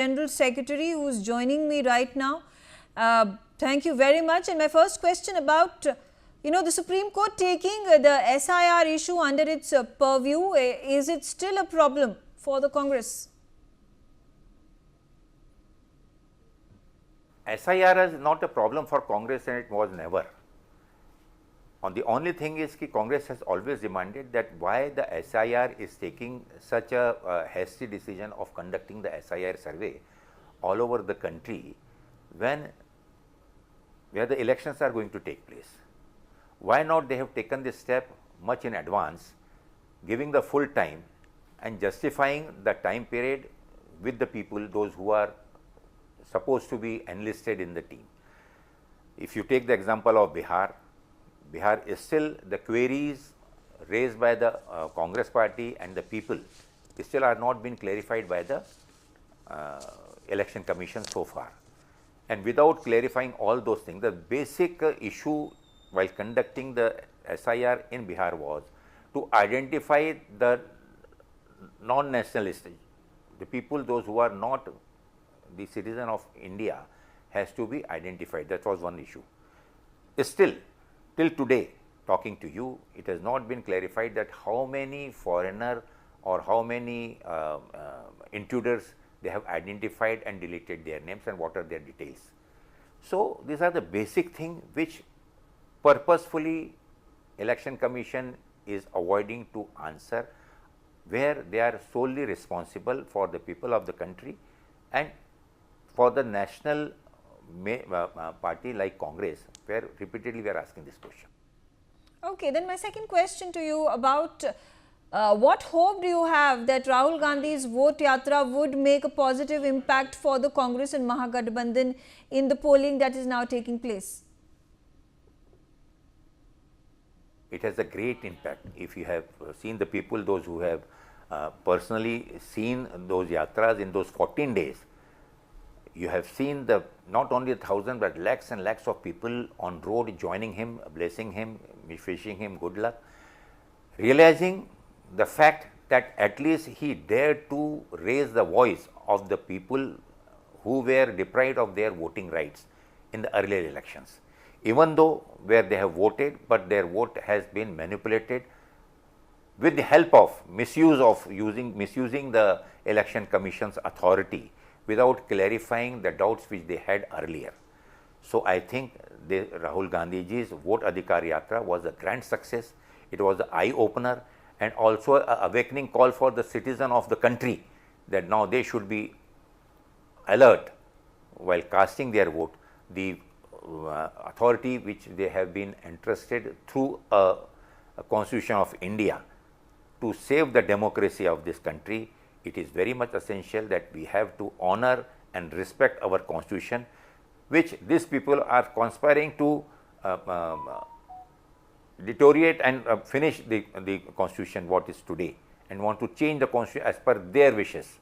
General Secretary, who is joining me right now. Thank you very much. And my first question about, the Supreme Court taking the SIR issue under its purview, is it still a problem for the Congress? SIR is not a problem for Congress, and it was never. The only thing is that Congress has always demanded that why the SIR is taking such a hasty decision of conducting the SIR survey all over the country where the elections are going to take place. Why not they have taken this step much in advance, giving the full time and justifying the time period with the people, those who are supposed to be enlisted in the team. If you take the example of Bihar is still, the queries raised by the Congress party and the people still are not been clarified by the election commission so far. And without clarifying all those things, the basic issue while conducting the SIR in Bihar was to identify the non-nationalist, the people, those who are not the citizen of India, has to be identified. That was one issue. Still, till today, talking to you, it has not been clarified that how many foreigner or how many intruders they have identified and deleted their names and what are their details. So, these are the basic things which purposefully Election Commission is avoiding to answer, where they are solely responsible for the people of the country and for the national party like Congress, where repeatedly we are asking this question. Okay, then my second question to you about what hope do you have that Rahul Gandhi's vote yatra would make a positive impact for the Congress and Mahagathbandhan in the polling that is now taking place? It has a great impact. If you have seen the people, those who have personally seen those yatras in those 14 days, you have seen the not only 1,000 but lakhs and lakhs of people on road joining him, blessing him, wishing him good luck, realizing the fact that at least he dared to raise the voice of the people who were deprived of their voting rights in the earlier elections. Even though where they have voted, but their vote has been manipulated with the help of misusing the Election Commission's authority without clarifying the doubts which they had earlier. So, I think Rahul Gandhiji's Vote Adhikar Yatra was a grand success. It was an eye opener and also an awakening call for the citizen of the country that now they should be alert while casting their vote. The authority which they have been entrusted through a Constitution of India to save the democracy of this country, it is very much essential that we have to honor and respect our Constitution, which these people are conspiring to deteriorate and finish the Constitution what is today and want to change the Constitution as per their wishes.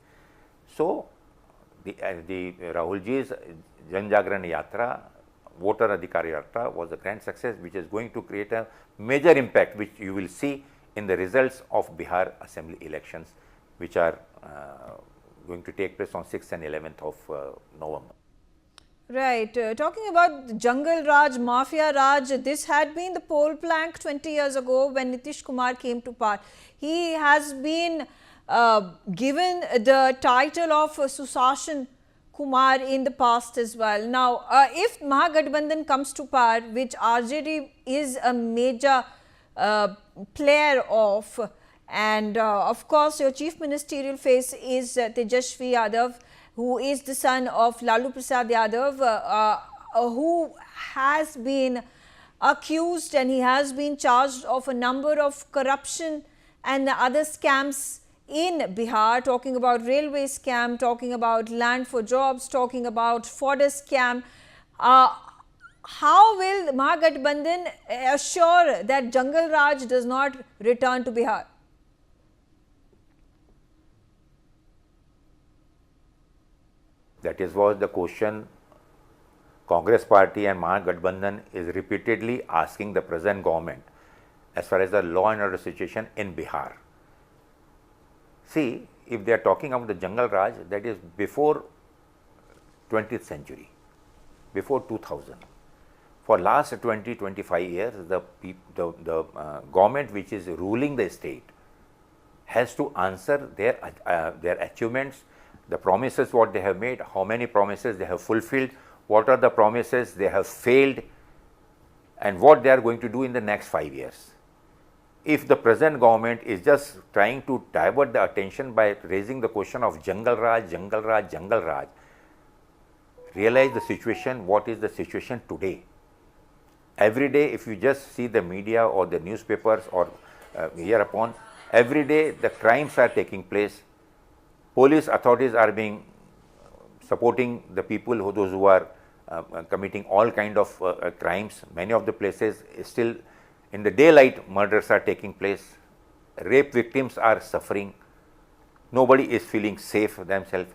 So, the Rahulji's Jan Jagran Yatra, Voter Adhikar Yatra was a grand success which is going to create a major impact, which you will see in the results of Bihar Assembly elections, which are going to take place on 6th and 11th of November. Right. Talking about Jungle Raj, Mafia Raj, this had been the poll plank 20 years ago when Nitish Kumar came to power. He has been given the title of Susashan Kumar in the past as well. Now, if Mahagathbandhan comes to power, which RJD is a major player of, and of course, your chief ministerial face is Tejashwi Yadav, who is the son of Lalu Prasad Yadav, who has been accused and he has been charged of a number of corruption and other scams in Bihar, talking about railway scam, talking about land for jobs, talking about fodder scam. How will Mahagathbandhan assure that Jungle Raj does not return to Bihar? That was the question Congress party and Mahagathbandhan is repeatedly asking the present government as far as the law and order situation in Bihar. See, if they are talking about the Jungle Raj, that is before 20th century, before 2000. For last 20-25 years, the government which is ruling the state has to answer their achievements, the promises what they have made, how many promises they have fulfilled, what are the promises they have failed, and what they are going to do in the next 5 years. If the present government is just trying to divert the attention by raising the question of Jungle Raj, Jungle Raj, Jungle Raj, realize the situation, what is the situation today. Every day, if you just see the media or the newspapers or hereupon, every day the crimes are taking place. Police authorities are being supporting the people, those who are committing all kind of crimes. Many of the places still in the daylight murders are taking place. Rape victims are suffering. Nobody is feeling safe themselves.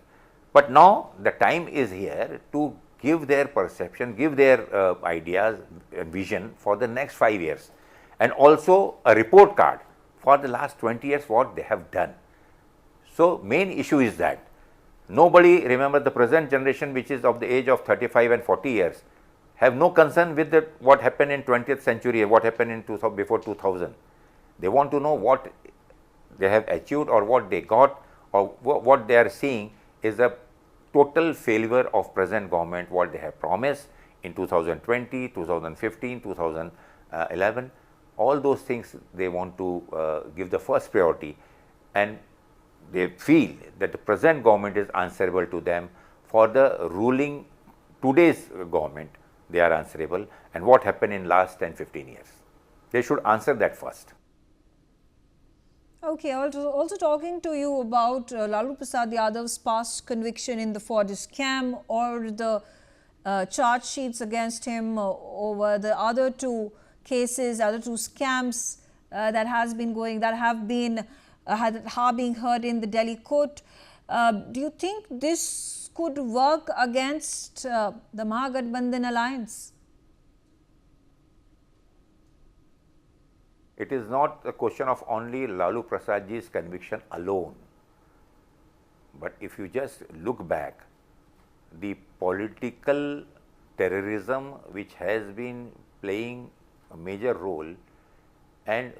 But now the time is here to give their perception, give their ideas and vision for the next 5 years, and also a report card for the last 20 years what they have done. So main issue is that nobody, remember, the present generation which is of the age of 35 and 40 years have no concern with what happened in 20th century, what happened in before 2000. They want to know what they have achieved or what they got, or what they are seeing is a total failure of present government, what they have promised in 2020, 2015, 2011. All those things they want to give the first priority, and they feel that the present government is answerable to them. For the ruling today's government, they are answerable, and what happened in last 10-15 years. They should answer that first. Okay, also talking to you about Lalu Prasad Yadav's past conviction in the Ford scam, or the charge sheets against him over the other two cases, other two scams that have been heard in the Delhi court. Do you think this could work against the Mahagathbandhan alliance? It is not a question of only Lalu Prasadji's conviction alone. But if you just look back, the political terrorism which has been playing a major role, and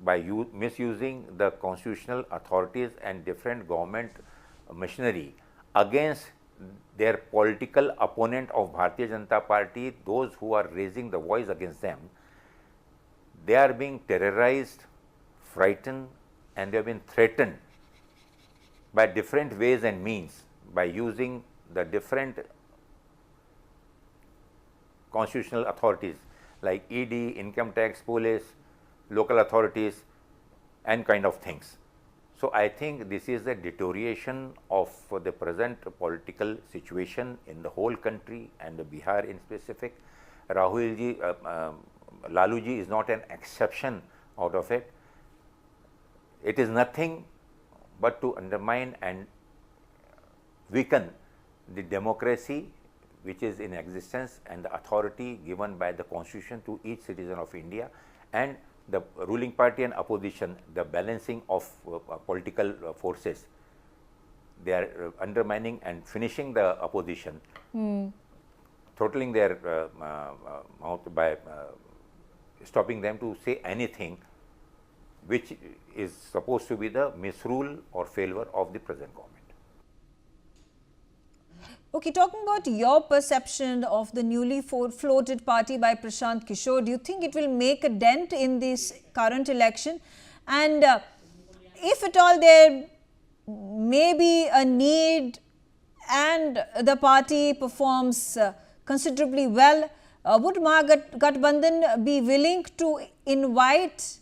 by misusing the constitutional authorities and different government machinery against their political opponent of Bharatiya Janata Party, those who are raising the voice against them, they are being terrorized, frightened, and they have been threatened by different ways and means, by using the different constitutional authorities like ED, income tax, police, local authorities, and kind of things. So I think this is a deterioration of the present political situation in the whole country and the Bihar in specific. Laluji is not an exception out of it. It is nothing but to undermine and weaken the democracy which is in existence and the authority given by the constitution to each citizen of India, and the ruling party and opposition, the balancing of political forces. They are undermining and finishing the opposition, throttling their mouth by stopping them to say anything which is supposed to be the misrule or failure of the present government. Okay, talking about your perception of the newly floated party by Prashant Kishore, do you think it will make a dent in this current election? And if at all there may be a need and the party performs considerably well, would Mahagathbandhan be willing to invite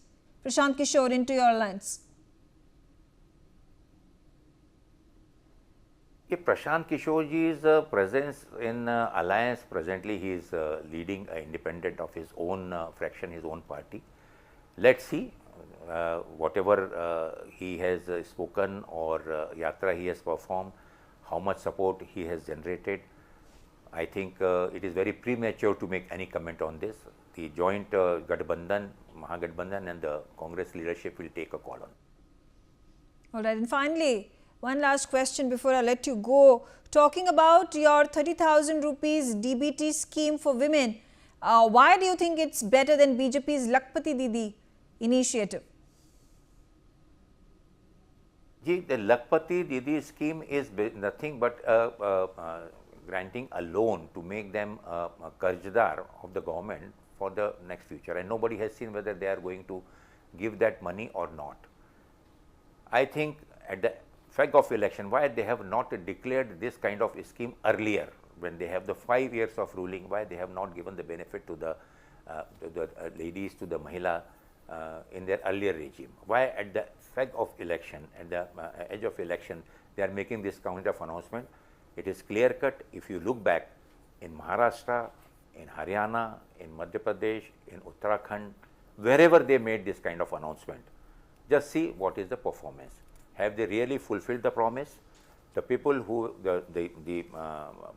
Prashant Kishore into your alliance? If Prashant Kishoreji's presence in alliance, presently he is leading an independent of his own fraction, his own party. Let's see whatever he has spoken or yatra he has performed, how much support he has generated. I think it is very premature to make any comment on this. The joint Gathbandhan, Mahagathbandhan and the Congress leadership will take a call on. All right, and finally, One last question before I let you go. Talking about your 30,000 rupees DBT scheme for women, why do you think it's better than BJP's Lakpati Didi initiative? Ji, the Lakpati Didi scheme is nothing but granting a loan to make them karzdar of the government for the next future, and nobody has seen whether they are going to give that money or not. I think at the fag of election, why they have not declared this kind of scheme earlier, when they have the 5 years of ruling, why they have not given the benefit to the ladies, to the Mahila in their earlier regime. Why at the fag of election, at the edge of election, they are making this kind of announcement. It is clear cut. If you look back in Maharashtra, in Haryana, in Madhya Pradesh, in Uttarakhand, wherever they made this kind of announcement, just see what is the performance. Have they really fulfilled the promise? The people who, the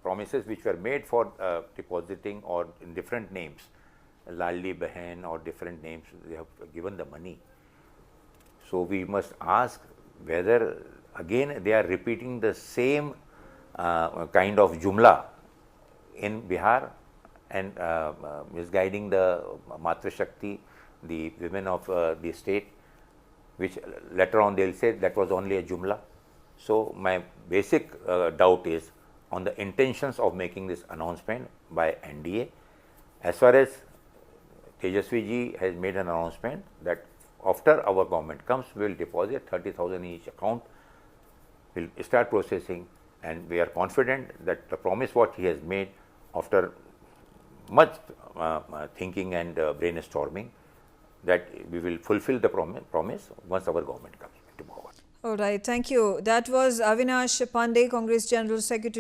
promises which were made for depositing or in different names, Lalli Behen or different names, they have given the money. So we must ask whether again they are repeating the same kind of jumla in Bihar and misguiding the Matra Shakti, the women of the state, which later on they will say that was only a jumla. So my basic doubt is on the intentions of making this announcement by NDA. As far as Tejasvi ji has made an announcement that after our government comes, we will deposit 30,000 in each account, we will start processing, and we are confident that the promise what he has made after much thinking and brainstorming, that we will fulfill the promise once our government comes into power. All right, thank you. That was Avinash Pandey, Congress General Secretary.